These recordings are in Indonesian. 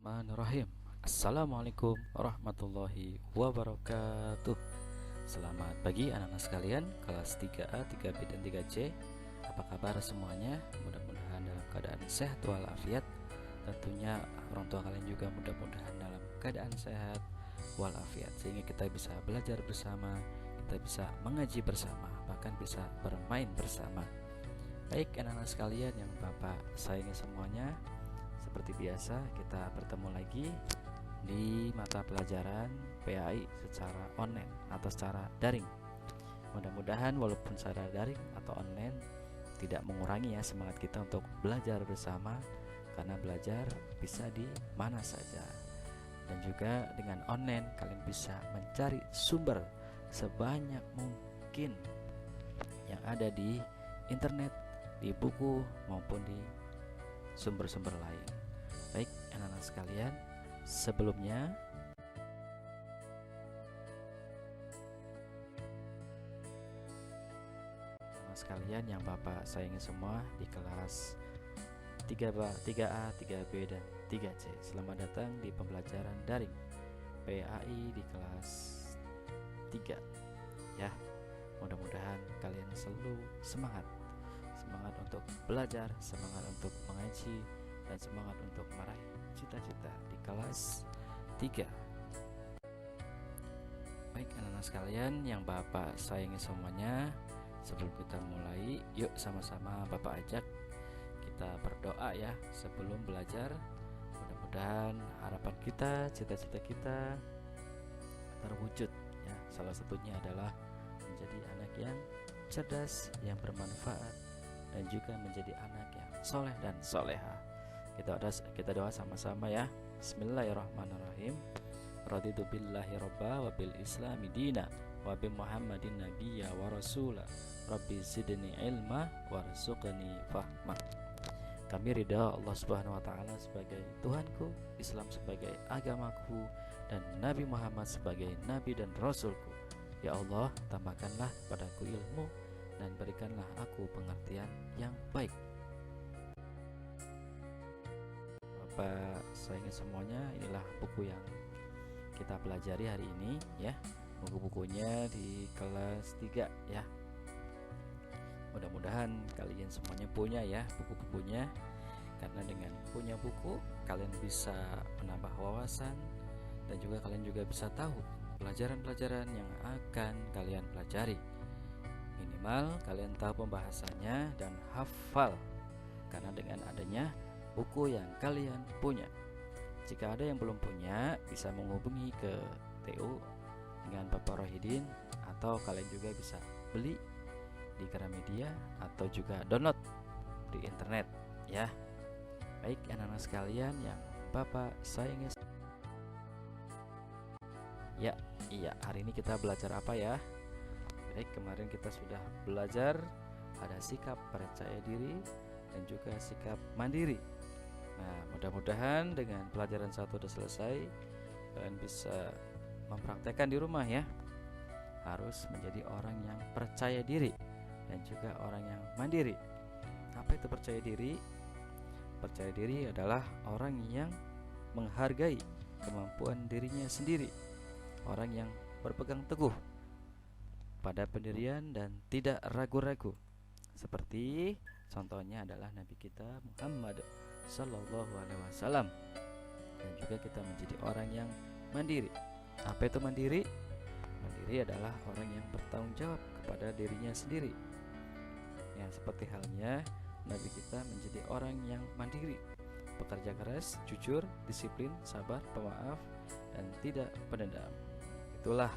Bismillahirrahmanirrahim. Assalamualaikum warahmatullahi wabarakatuh. Selamat pagi anak-anak sekalian kelas 3A, 3B dan 3C. Apa kabar semuanya? Mudah-mudahan dalam keadaan sehat walafiat. Tentunya orang tua kalian juga mudah-mudahan dalam keadaan sehat walafiat, sehingga kita bisa belajar bersama, kita bisa mengaji bersama, bahkan bisa bermain bersama. Baik anak-anak sekalian yang Bapak sayangi semuanya, seperti biasa kita bertemu lagi di mata pelajaran PAI secara online atau secara daring. Mudah-mudahan walaupun secara daring atau online tidak mengurangi ya semangat kita untuk belajar bersama, karena belajar bisa di mana saja. Dan juga dengan online kalian bisa mencari sumber sebanyak mungkin yang ada di internet, di buku maupun di sumber-sumber lain. Baik anak-anak sekalian, sebelumnya anak sekalian yang Bapak sayangi semua di kelas 3A, 3B dan 3C, selamat datang di pembelajaran daring PAI di kelas 3 ya. Mudah-mudahan kalian selalu semangat untuk belajar, semangat untuk mengaji, dan semangat untuk meraih cita-cita di kelas 3. Baik anak-anak sekalian yang Bapak sayangi semuanya, sebelum kita mulai, yuk sama-sama Bapak ajak kita berdoa ya sebelum belajar. Mudah-mudahan harapan kita, cita-cita kita terwujud ya. Salah satunya adalah menjadi anak yang cerdas, yang bermanfaat, dan juga menjadi anak yang soleh dan soleha. Kita doa sama-sama ya. Bismillahirrahmanirrahim. Raditu billahi robba wa bil islami dina wa bi muhammadin nabiyya wa rasula. Rabbi zidni ilma warzuqni fahma. Kami ridha Allah Subhanahu wa taala sebagai Tuhanku, Islam sebagai agamaku, dan Nabi Muhammad sebagai nabi dan rasulku. Ya Allah, tambahkanlah padaku ilmu dan berikanlah aku pengertian yang baik. Bapak sayangi semuanya, inilah buku yang kita pelajari hari ini ya. Buku-bukunya di kelas 3 ya. Mudah-mudahan kalian semuanya punya ya buku-bukunya, karena dengan punya buku kalian bisa menambah wawasan, dan juga kalian juga bisa tahu pelajaran-pelajaran yang akan kalian pelajari. Minimal kalian tahu pembahasannya dan hafal, karena dengan adanya buku yang kalian punya. Jika ada yang belum punya, bisa menghubungi ke TU dengan Bapak Rohidin, atau kalian juga bisa beli di Gramedia atau juga download di internet ya. Baik anak-anak sekalian yang Bapak sayangi. Iya, hari ini kita belajar apa ya? Baik, kemarin kita sudah belajar ada sikap percaya diri dan juga sikap mandiri. Nah, mudah-mudahan dengan pelajaran satu sudah selesai, kalian bisa mempraktekkan di rumah ya. Harus menjadi orang yang percaya diri dan juga orang yang mandiri. Apa itu percaya diri? Percaya diri adalah orang yang menghargai kemampuan dirinya sendiri, orang yang berpegang teguh pada pendirian dan tidak ragu-ragu. Seperti contohnya adalah Nabi kita Muhammad Sallallahu Alaihi Wasallam. Dan juga kita menjadi orang yang mandiri. Apa itu mandiri? Mandiri adalah orang yang bertanggung jawab kepada dirinya sendiri. Ya, seperti halnya Nabi kita menjadi orang yang mandiri, pekerja keras, jujur, disiplin, sabar, pemaaf, dan tidak pendendam. Itulah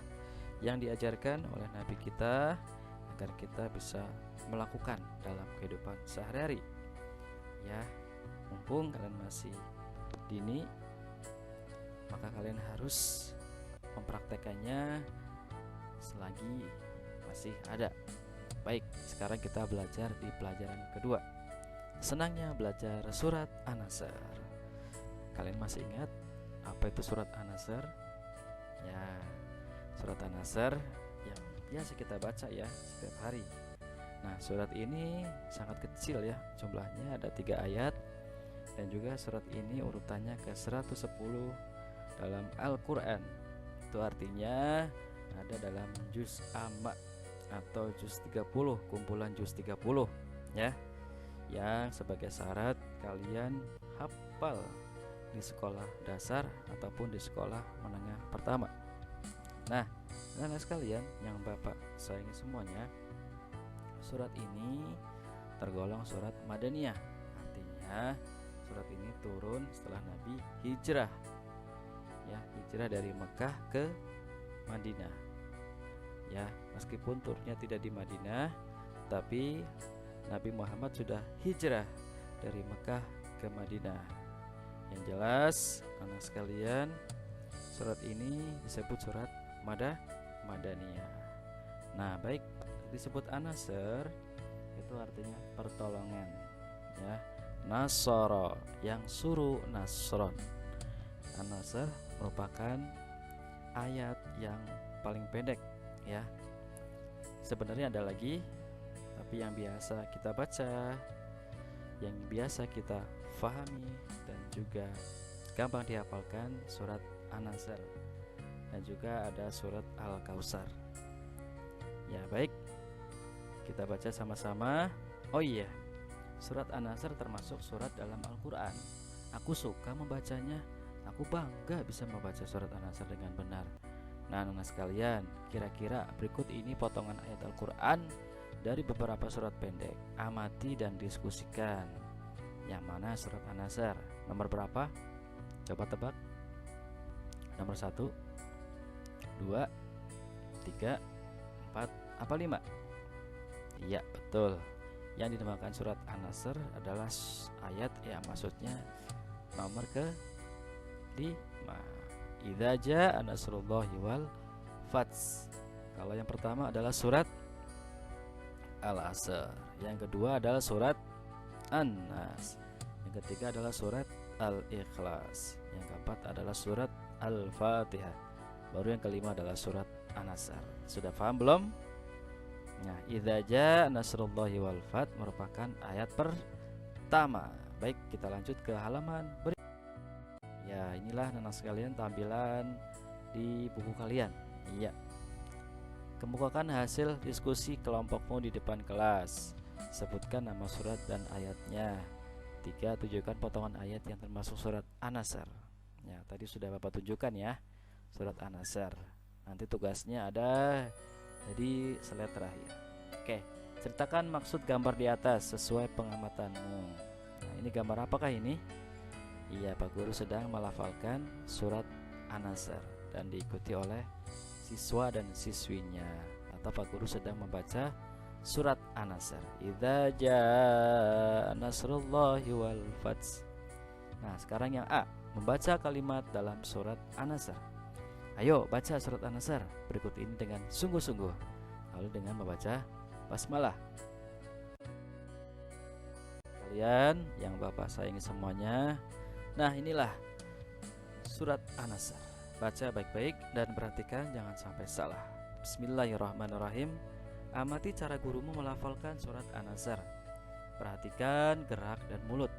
yang diajarkan oleh Nabi kita agar kita bisa melakukan dalam kehidupan sehari-hari. Ya, mumpung kalian masih dini, maka kalian harus mempraktekannya selagi masih ada. Baik, sekarang kita belajar di pelajaran kedua. Senangnya belajar surat An-Nasr. Kalian masih ingat apa itu surat An-Nasr? Ya, surat An-Nasr yang biasa kita baca ya setiap hari. Nah, surat ini sangat kecil ya, jumlahnya ada 3 ayat Dan juga surat ini urutannya ke 110 dalam Al-Quran. Itu artinya ada dalam juz amma atau juz 30, kumpulan juz 30 ya, yang sebagai syarat kalian hafal di sekolah dasar ataupun di sekolah menengah pertama. Nah, anak sekalian yang Bapak sayangi semuanya, surat ini tergolong surat Madaniyah. Artinya surat ini turun setelah Nabi hijrah. Ya, hijrah dari Mekah ke Madinah. Ya, meskipun turunnya tidak di Madinah, tapi Nabi Muhammad sudah hijrah dari Mekah ke Madinah. Yang jelas, anak sekalian, surat ini disebut surat Madaniyah. Nah, baik, disebut An-Nasr itu artinya pertolongan, ya. Nasara, yang suruh, nasron. An-Nasr merupakan ayat yang paling pendek, ya. Sebenarnya ada lagi, tapi yang biasa kita baca, yang biasa kita fahami dan juga gampang dihafalkan surat An-Nasr, dan juga ada surat Al-Kautsar. Ya, baik, kita baca sama-sama. Oh iya, surat An-Nasr termasuk surat dalam Al-Quran. Aku suka membacanya. Aku bangga bisa membaca surat An-Nasr dengan benar. Nah, anak sekalian, kira-kira berikut ini potongan ayat Al-Quran dari beberapa surat pendek. Amati dan diskusikan. Yang mana surat An-Nasr? Nomor berapa? Coba tebak. Nomor 1, 2, 3, 4, apa 5? Iya, betul. Yang dinamakan surat An-Nasr adalah ayat, ya maksudnya nomor ke-5. Idza jaa nasrullahi wal fath. Kalau yang pertama adalah surat Al-Asr, yang kedua adalah surat An-Nas, yang ketiga adalah surat Al-Ikhlas, yang keempat adalah surat Al-Fatihah, baru yang kelima adalah surat An-Nasr. Sudah paham belum? Nah, idza jaa nasrullahi wal fath merupakan ayat pertama. Baik, kita lanjut ke halaman berikutnya. Ya, inilah anak sekalian tampilan di buku kalian. Iya. Kemukakan hasil diskusi kelompokmu di depan kelas. Sebutkan nama surat dan ayatnya. 3. Tunjukkan potongan ayat yang termasuk surat An-Nasr. Ya, tadi sudah Bapak tunjukkan ya, surat An-Nasr. Nanti tugasnya ada jadi slide terakhir. Oke, ceritakan maksud gambar di atas sesuai pengamatanmu. Nah, ini gambar apakah ini? Iya, Pak Guru sedang melafalkan surat An-Nasr dan diikuti oleh siswa dan siswinya, atau Pak Guru sedang membaca surat An-Nasr. Idza jaa nasrullahi wal fath. Nah, sekarang yang A, membaca kalimat dalam surat An-Nasr. Ayo baca surat An-Nasr berikut ini dengan sungguh-sungguh, lalu dengan membaca basmalah. Kalian yang Bapak sayangi semuanya, nah inilah surat An-Nasr. Baca baik-baik dan perhatikan jangan sampai salah. Bismillahirrahmanirrahim. Amati cara gurumu melafalkan surat An-Nasr. Perhatikan gerak dan mulut.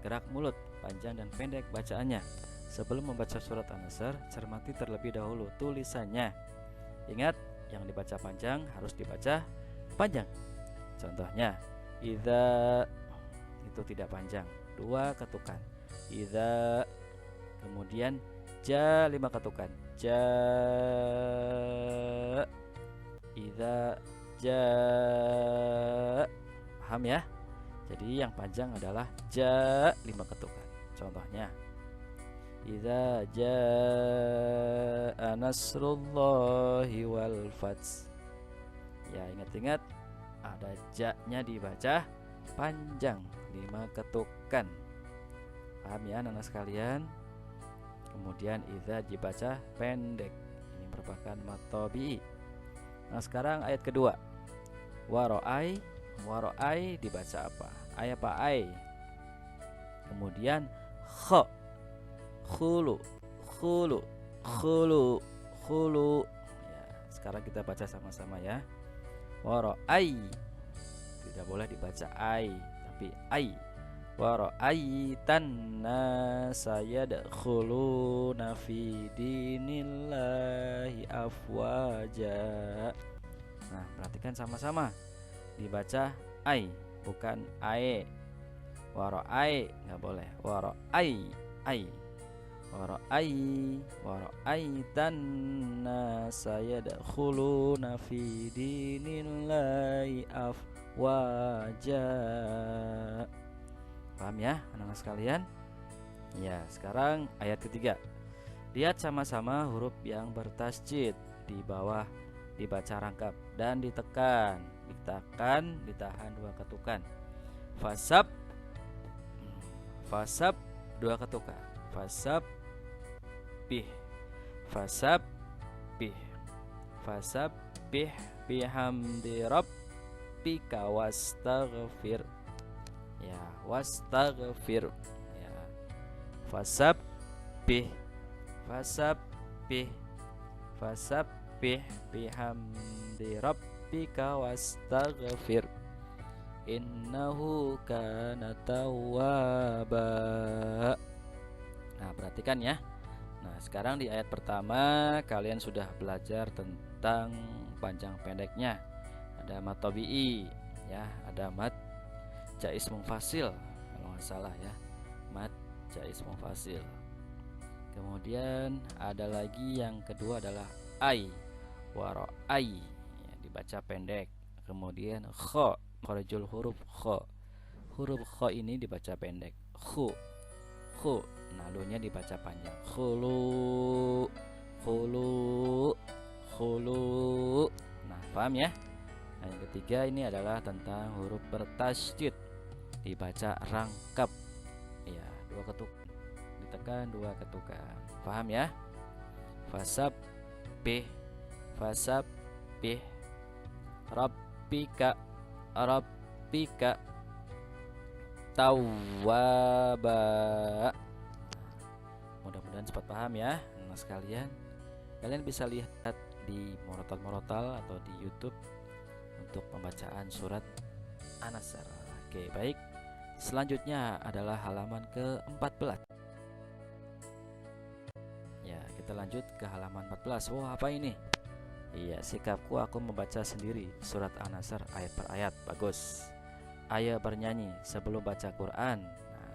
Gerak mulut, panjang dan pendek bacaannya. Sebelum membaca surat An-Nasr, cermati terlebih dahulu tulisannya. Ingat, yang dibaca panjang harus dibaca panjang. Contohnya, idza itu tidak panjang, 2 ketukan. Idza, kemudian ja 5 ketukan. Ja, idza ja. Paham ya? Jadi yang panjang adalah ja 5 ketukan. Contohnya, idza jaa nasrullahi wal fath. Ya, ingat-ingat ada ja-nya dibaca panjang 5 ketukan. Paham ya anak sekalian? Kemudian idza dibaca pendek. Ini merupakan mad tabi'i. Nah, sekarang ayat kedua. Waro'ai, waro'ai dibaca apa? Ay apa ai? Kemudian kha, khulu, khulu, khulu, khulu. Ya, sekarang kita baca sama-sama ya. Waro'ai. Tidak boleh dibaca ai, tapi ai. wa ra'aitan nasa yadkhuluna fi dinillahi afwaja. Nah, perhatikan sama-sama. Dibaca ai, bukan ae. Wa ra'ai nggak boleh. Wa ra'ai ai. Wa ra'aitan nasa yadkhuluna fi dinillahi afwaja. Paham ya anak-anak sekalian? Ya, sekarang ayat ketiga. Lihat sama-sama huruf yang bertasjid. Di bawah dibaca rangkap dan ditekan. Ditahan 2 ketukan. Fasab, fasab 2 ketukan. Fasab bih, fasab bih, fasab bih bihamdi rabbika wastaghfir. Ya, wastaghfir. Ya, fasab bih, fasab bih, fasab bih bihamdi rabbika wastaghfir. Innahu kana tawwaba. Nah, perhatikan ya. Nah, sekarang di ayat pertama kalian sudah belajar tentang panjang pendeknya. Ada mad tabi'i, ya, ada mad jaiz munfasil kalau nggak salah ya, mad jaiz munfasil. Kemudian ada lagi yang kedua adalah ai, waro'ai, ya, dibaca pendek. Kemudian kho, kharajul huruf kho. Huruf kho ini dibaca pendek. Khu, khu. Nah, lu-nya dibaca panjang. Khulu, khulu, khulu. Nah, paham ya? Nah, yang ketiga ini adalah tentang huruf bertasydid. Dibaca rangkap. Ya, 2 ketuk. Ditekan 2 ketukan. Paham ya? Fasab bih, fasab bih, rabbika, rabbika, tawwaba. Mudah-mudahan cepat paham ya anak sekalian. Kalian bisa lihat di Morotal atau di YouTube untuk pembacaan surat An-Nasr. Oke, baik. Selanjutnya adalah halaman ke-14. Ya, kita lanjut ke halaman 14. Wah, apa ini? Iya, sikapku aku membaca sendiri surat An-Nasr ayat per ayat. Bagus. Ayo bernyanyi sebelum baca Quran. Nah,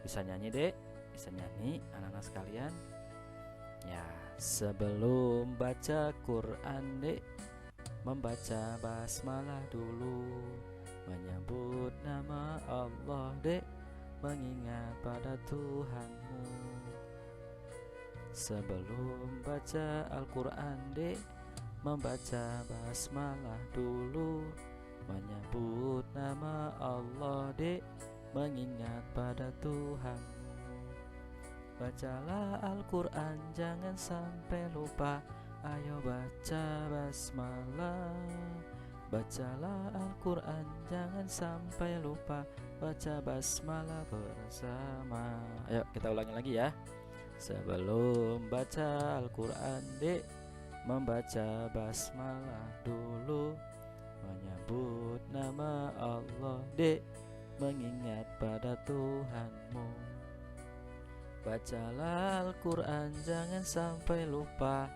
bisa nyanyi dek? Bisa nyanyi anak-anak sekalian? Ya, sebelum baca Quran dek, membaca basmalah dulu, menyebut nama Allah dek, mengingat pada Tuhanmu. Sebelum baca Al-Quran dek, membaca basmalah dulu, menyebut nama Allah dek, mengingat pada Tuhanmu. Bacalah Al-Quran jangan sampai lupa, ayo baca basmalah. Bacalah Al-Quran jangan sampai lupa, baca basmalah bersama. Ayo kita ulangi lagi ya. Sebelum baca Al-Quran dek, membaca basmalah dulu, menyebut nama Allah dek, mengingat pada Tuhanmu. Bacalah Al-Quran jangan sampai lupa,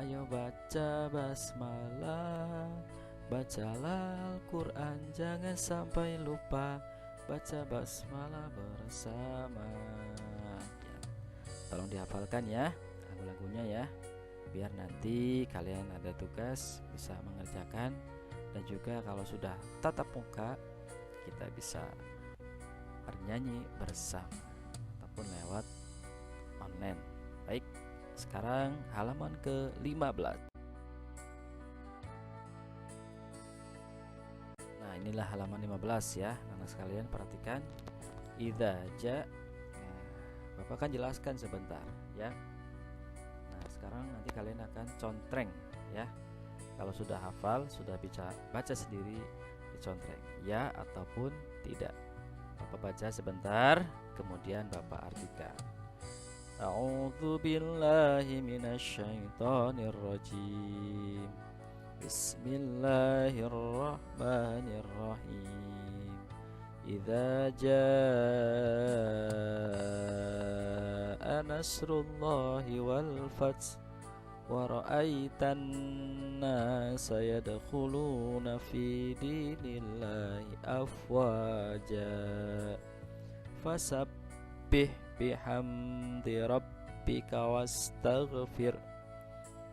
ayo baca basmalah. Bacalah Al-Quran jangan sampai lupa, baca basmalah bersama. Ya, tolong dihafalkan ya lagu-lagunya ya, biar nanti kalian ada tugas bisa mengerjakan. Dan juga kalau sudah tatap muka, kita bisa bernyanyi bersama ataupun lewat online. Baik, sekarang halaman ke-15. Nah, inilah halaman 15 ya anak sekalian, perhatikan. Idza ja. Nah, Bapak akan jelaskan sebentar ya. Nah, sekarang nanti kalian akan contreng ya. Kalau sudah hafal, sudah bisa baca sendiri, dicontreng ya ataupun tidak. Bapak baca sebentar, kemudian Bapak artikan. A'udzu billahi minasyaitonir rajim. Bismillahirrahmanirrahim. idza jaa nasrullahi wal fath wa ra'aitan nasa yadkhuluna fi dinillahi afwaja fasabbih bihamdi rabbika wastaghfir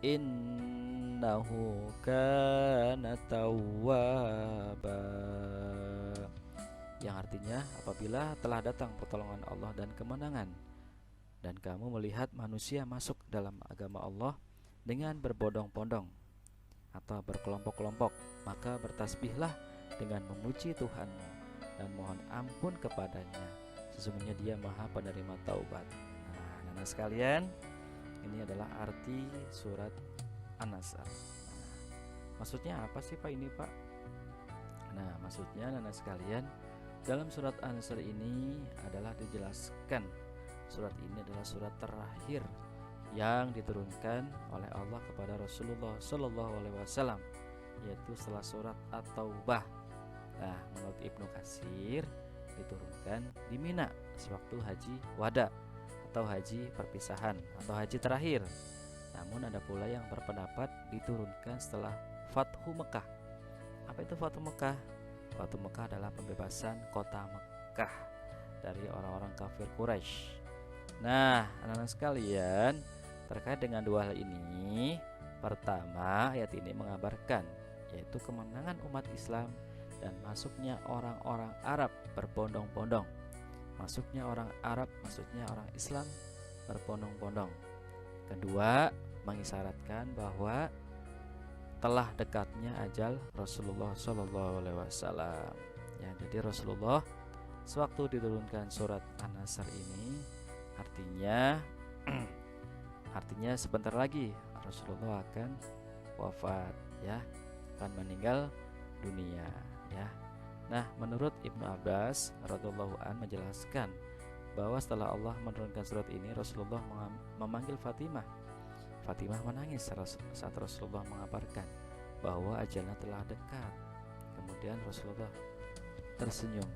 innahu kana tawwaba, yang artinya apabila telah datang pertolongan Allah dan kemenangan dan kamu melihat manusia masuk dalam agama Allah dengan berbondong-bondong atau berkelompok-kelompok, maka bertasbihlah dengan memuji Tuhanmu dan mohon ampun kepadanya, sesungguhnya Dia Maha Penerima Taubat. Nah, anak sekalian, ini adalah arti surat An-Nasr. Maksudnya apa sih Pak ini Pak? Nah, maksudnya anak sekalian, dalam surat An-Nasr ini adalah dijelaskan surat ini adalah surat terakhir yang diturunkan oleh Allah kepada Rasulullah Shallallahu Alaihi Wasallam, yaitu setelah surat At-Taubah. Nah, menurut Ibnu Katsir diturunkan di Mina sewaktu haji wada atau haji perpisahan atau haji terakhir. Namun ada pula yang berpendapat diturunkan setelah Fathu Mekah. Apa itu Fathu Mekah? Fathu Mekah adalah pembebasan kota Mekah dari orang-orang kafir Quraisy. Nah, anak-anak sekalian, terkait dengan dua hal ini, pertama ayat ini mengabarkan yaitu kemenangan umat Islam dan masuknya orang-orang Arab berbondong-bondong. Masuknya orang Arab maksudnya orang Islam berbondong-bondong. Kedua, mengisyaratkan bahwa telah dekatnya ajal Rasulullah Shallallahu Alaihi Wasallam. Ya, jadi Rasulullah sewaktu diturunkan surat An-Nasr ini artinya sebentar lagi Rasulullah akan wafat, ya, akan meninggal dunia, ya. Nah, menurut Ibnu Abbas radhiyallahu an menjelaskan bahwa setelah Allah menurunkan surat ini, Rasulullah memanggil Fatimah. Fatimah menangis saat Rasulullah mengabarkan bahwa ajalnya telah dekat. Kemudian Rasulullah tersenyum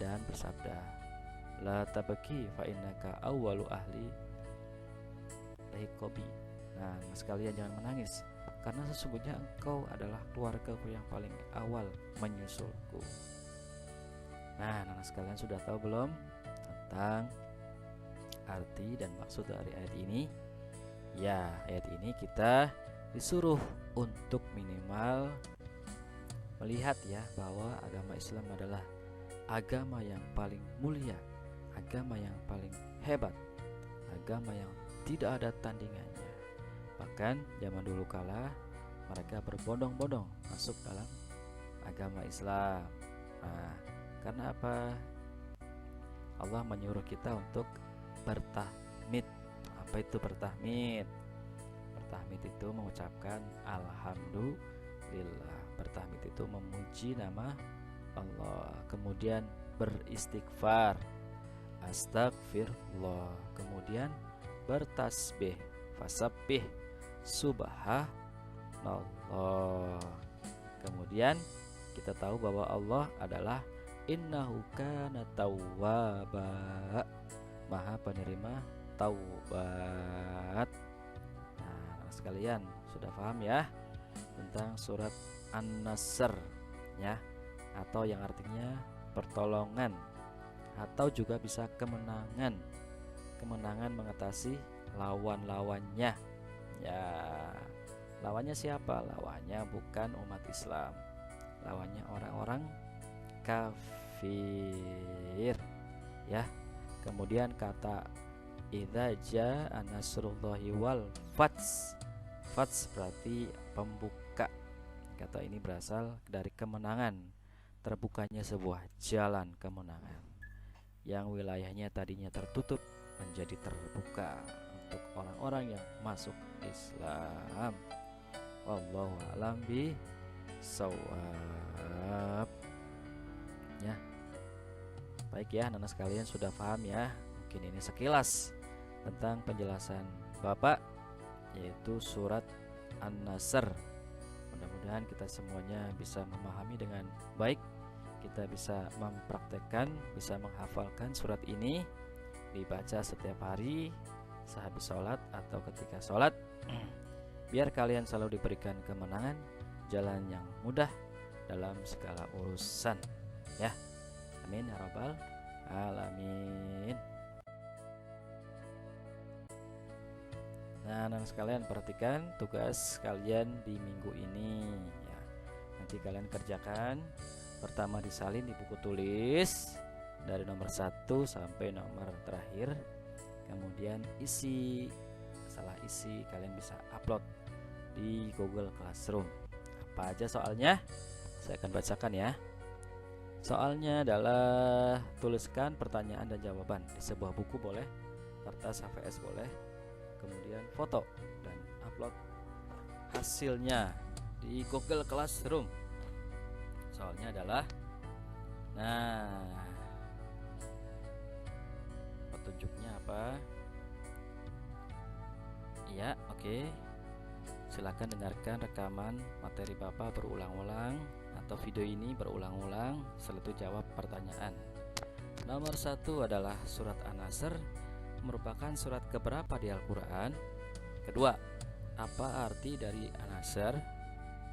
dan bersabda, "La tabki fa innaka awwalu ahli lahiqobi." Nah, sekalian jangan menangis, karena sesungguhnya engkau adalah keluargaku yang paling awal menyusulku. Nah, anak sekalian sudah tahu belum tentang arti dan maksud dari ayat ini? Ya, ayat ini kita disuruh untuk minimal melihat ya bahwa agama Islam adalah agama yang paling mulia, agama yang paling hebat, agama yang tidak ada tandingannya. Bahkan zaman dulu kala mereka berbondong-bondong masuk dalam agama Islam. Nah, karena apa? Allah menyuruh kita untuk bertahmid. Apa itu bertahmid? Bertahmid itu mengucapkan alhamdulillah. Bertahmid itu memuji nama Allah. Kemudian beristighfar, astagfirullah. Kemudian bertasbih, fasabbih subhanallah. Kemudian kita tahu bahwa Allah adalah innahu kana tawwaba, maha penerima taubat. Nah, sekalian sudah paham ya tentang surat An-Nasr ya, atau yang artinya pertolongan, atau juga bisa kemenangan. Kemenangan mengatasi lawan-lawannya. Ya, lawannya siapa? Lawannya bukan umat Islam. Lawannya orang-orang kafir. Ya. Kemudian kata idza jaa nasrullahi wal fath. Fath berarti pembuka. Kata ini berasal dari kemenangan, terbukanya sebuah jalan kemenangan yang wilayahnya tadinya tertutup menjadi terbuka untuk orang-orang yang masuk Islam. Wallahu a'lam bishawab. Ya. Baik ya, anak-anak sekalian sudah paham ya. Mungkin ini sekilas tentang penjelasan Bapak yaitu surat An-Nasr. Mudah-mudahan kita semuanya bisa memahami dengan baik. Kita kita bisa mempraktekkan, bisa menghafalkan surat ini, dibaca setiap hari sehabis sholat atau ketika sholat, biar kalian selalu diberikan kemenangan, jalan yang mudah dalam segala urusan ya. Amin ya rabbal alamin. Nah, anak sekalian, perhatikan tugas kalian di minggu ini ya. Nanti kalian kerjakan. Pertama disalin di buku tulis dari nomor 1 sampai nomor terakhir. Kemudian isi, masalah isi kalian bisa upload di Google Classroom. Apa aja soalnya? Saya akan bacakan ya. Soalnya adalah tuliskan pertanyaan dan jawaban di sebuah buku boleh, kertas HVS boleh, kemudian foto dan upload hasilnya di Google Classroom. Soalnya adalah, nah, petunjuknya apa? Iya, oke. Silakan dengarkan rekaman materi Bapak berulang-ulang atau video ini berulang-ulang, setelah itu jawab pertanyaan. Nomor 1 adalah surat An-Nasr merupakan surat keberapa di Al-Quran? Kedua, apa arti dari An-Nasr?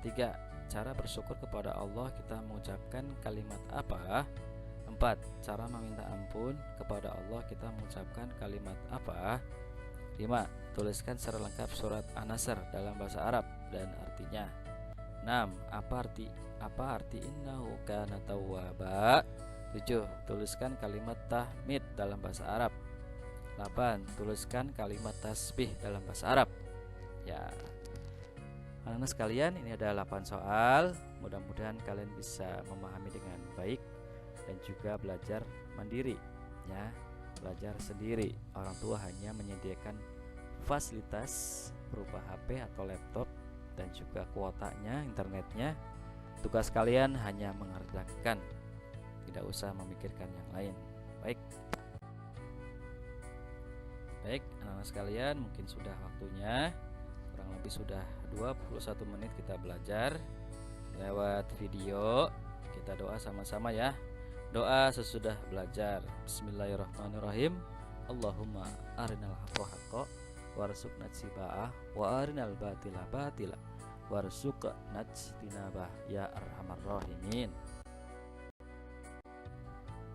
3, cara bersyukur kepada Allah kita mengucapkan kalimat apa? 4, cara meminta ampun kepada Allah kita mengucapkan kalimat apa? 5, tuliskan secara lengkap surat An-Nasr dalam bahasa Arab dan artinya. 6, apa arti innahu kana tawwaba? 7, tuliskan kalimat tahmid dalam bahasa Arab. 8, tuliskan kalimat tasbih dalam bahasa Arab. Ya, anak-anak sekalian, ini ada 8 soal. Mudah-mudahan kalian bisa memahami dengan baik dan juga belajar mandiri ya, belajar sendiri. Orang tua hanya menyediakan fasilitas berupa HP atau laptop dan juga kuotanya, internetnya. Tugas kalian hanya mengerjakan, tidak usah memikirkan yang lain. Baik, anak-anak sekalian, mungkin sudah waktunya. Kurang lebih sudah 21 menit kita belajar lewat video. Kita doa sama-sama ya. Doa sesudah belajar. Bismillahirrahmanirrahim. Allahumma arinal haqqa haqqa warzuqna ittiba'ah wa arinal batila batila warzuqna ijtinabah ya arhamar rahimin.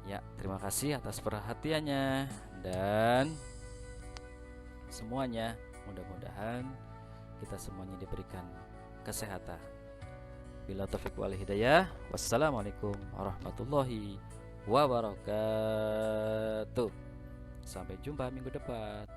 Ya, terima kasih atas perhatiannya dan semuanya, mudah-mudahan kita semuanya diberikan kesehatan. Bila taufik wal hidayah. Wassalamualaikum warahmatullahi wabarakatuh. Sampai jumpa minggu depan.